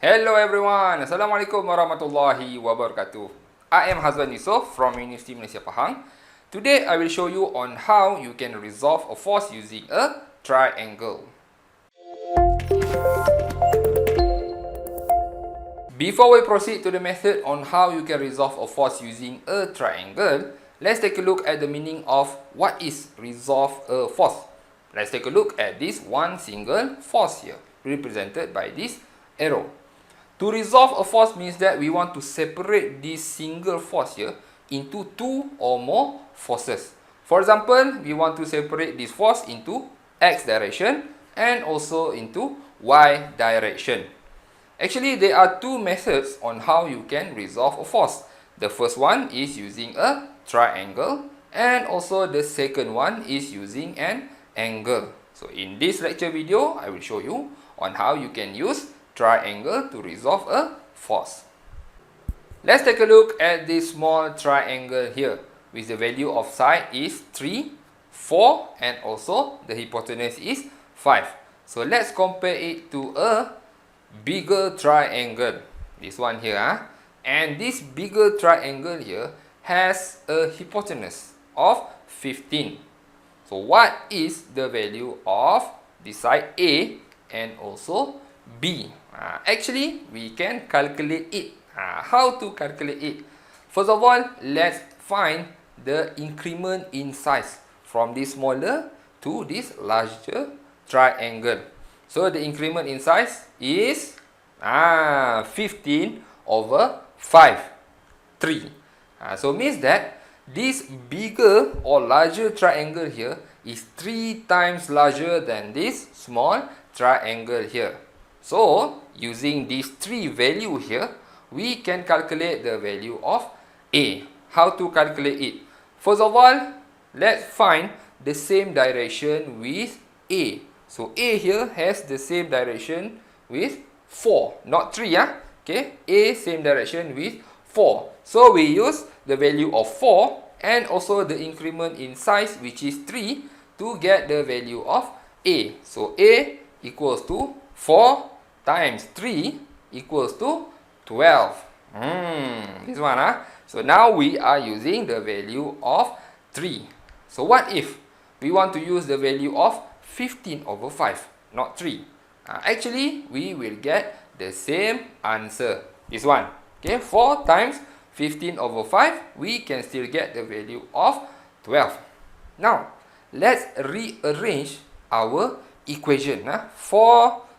Hello everyone, Assalamualaikum warahmatullahi wabarakatuh. I am Hazwan Yusof from University Malaysia Pahang. Today I will show you on how you can resolve a force using a triangle. Before we proceed to the method on how you can resolve a force using a triangle, let's take a look at the meaning of what is resolve a force. Let's take a look at this one single force here, represented by this arrow. To resolve a force means that we want to separate this single force here into two or more forces. For example, we want to separate this force into x direction and also into y direction. Actually, there are two methods on how you can resolve a force. The first one is using a triangle, and also the second one is using an angle. So in this lecture video, I will show you on how you can use triangle to resolve a force. Let's take a look at this small triangle here with the value of side is 3, 4 and also the hypotenuse is 5. So let's compare it to a bigger triangle, this one here, and this bigger triangle here has a hypotenuse of 15. So what is the value of the side A and also B? Actually, we can calculate it. How to calculate it? First of all, let's find the increment in size from this smaller to this larger triangle. So the increment in size is 15 over 5, 3. So means that this bigger or larger triangle here is 3 times larger than this small triangle here. So, using these three values here, we can calculate the value of A. How to calculate it? First of all, let's find the same direction with A. So, A here has the same direction with 4, not 3. Okay, A same direction with 4. So, we use the value of 4 and also the increment in size, which is 3, to get the value of A. So, A equals to 4 times 3 equals to 12. This one. So now we are using the value of 3. So what if we want to use the value of 15 over 5, not 3? Actually, we will get the same answer. This one. Okay, 4 times 15 over 5, we can still get the value of 12. Now, let's rearrange our equation. 4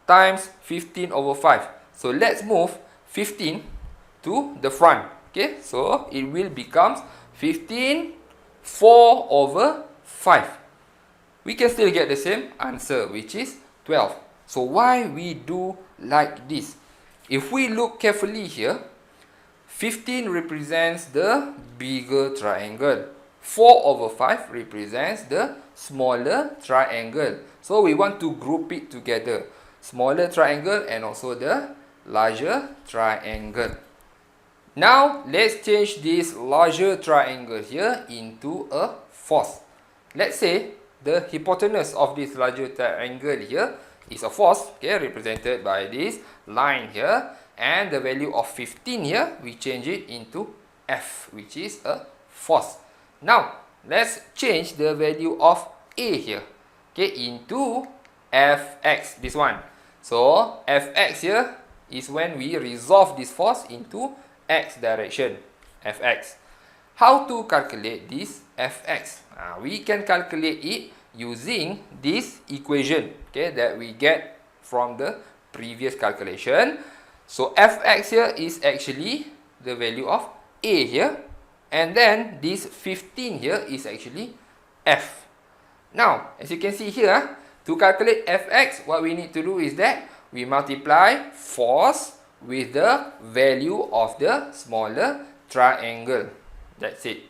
times 15 over 5. So let's move 15 to the front. Okay, so it will become 15 4 over 5. We can still get the same answer, which is 12. So why we do like this? If we look carefully here, 15 represents the bigger triangle. 4 over 5 represents the smaller triangle. So we want to group it together. Smaller triangle and also the larger triangle. Now, let's change this larger triangle here into a force. Let's say the hypotenuse of this larger triangle here is a force, okay, represented by this line here. And the value of 15 here, we change it into F, which is a force. Now, let's change the value of A here, okay, into Fx, this one. So, Fx here is when we resolve this force into x direction, Fx. How to calculate this Fx? We can calculate it using this equation, okay, that we get from the previous calculation. So, Fx here is actually the value of A here, and then this 15 here is actually F. Now, as you can see here, to calculate Fx, what we need to do is that we multiply force with the value of the smaller triangle. That's it.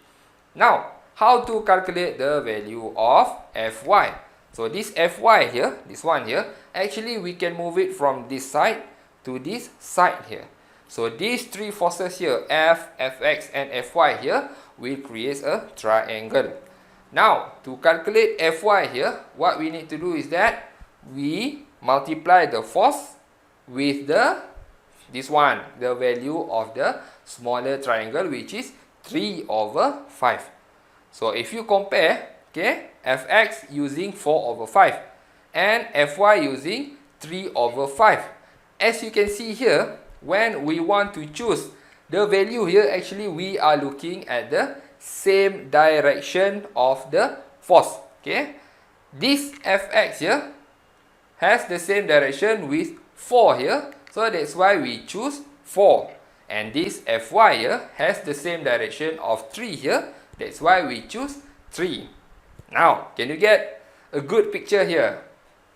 Now, how to calculate the value of Fy? So, this Fy here, this one here, actually we can move it from this side to this side here. So, these three forces here, F, Fx and Fy here, will create a triangle. Now, to calculate Fy here, what we need to do is that we multiply the force with the This one, the value of the smaller triangle, which is 3 over 5. So if you compare, okay, fx using 4 over 5 and fy using 3 over 5. As you can see here, when we want to choose the value here, actually we are looking at the same direction of the force. Okay, this fx here has the same direction with 4 here, so that's why we choose 4. And this fy here has the same direction of 3 here, that's why we choose 3. Now, can you get a good picture here?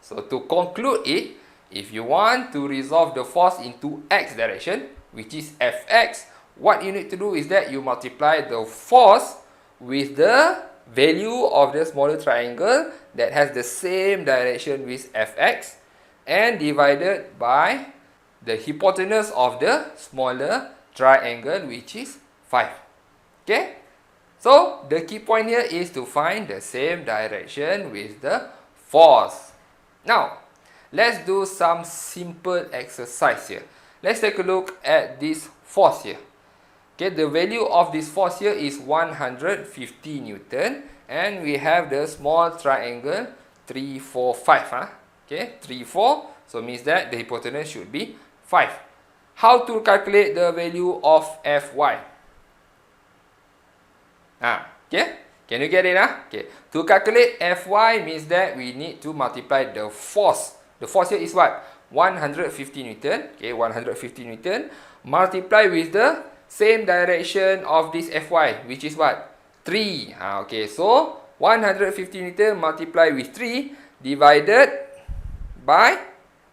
So to conclude it, if you want to resolve the force into x direction, which is fx, what you need to do is that you multiply the force with the value of the smaller triangle that has the same direction with fx and divided by the hypotenuse of the smaller triangle, which is 5. Okay? So, the key point here is to find the same direction with the force. Now, let's do some simple exercise here. Let's take a look at this force here. Okay, the value of this force here is 150 Newton, and we have the small triangle 3, 4, 5. Okay, 3, 4, so means that the hypotenuse should be 5. How to calculate the value of Fy? Okay, can you get it? Okay, to calculate Fy means that we need to multiply the force. The force here is what? 150 Newton. Okay, 150 Newton multiply with the same direction of this Fy, which is what? 3. Okay, so 150 Newton multiply with 3 divided by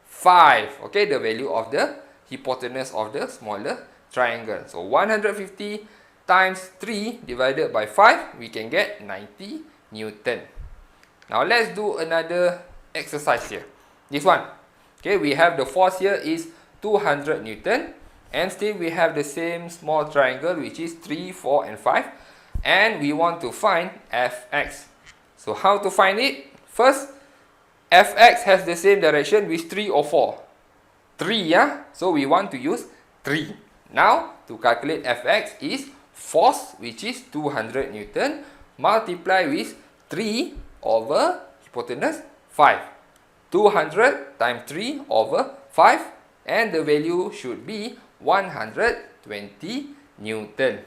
5. Okay, the value of the hypotenuse of the smaller triangle. So 150 times 3 divided by 5, we can get 90 Newton. Now let's do another exercise here. This one. Okay, we have the force here is 200 Newton. And still we have the same small triangle, which is 3, 4 and 5. And we want to find fx. So how to find it? First, fx has the same direction with 3 or 4. 3, yeah? So we want to use 3. Now, to calculate fx is force, which is 200 Newton, multiply with 3 over hypotenuse 5. 200 times 3 over 5. And the value should be 120 Newton.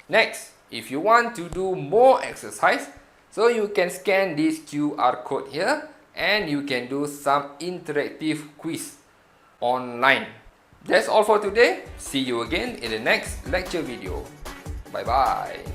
Next, if you want to do more exercise, so you can scan this QR code here and you can do some interactive quiz online. That's all for today. See you again in the next lecture video. Bye bye.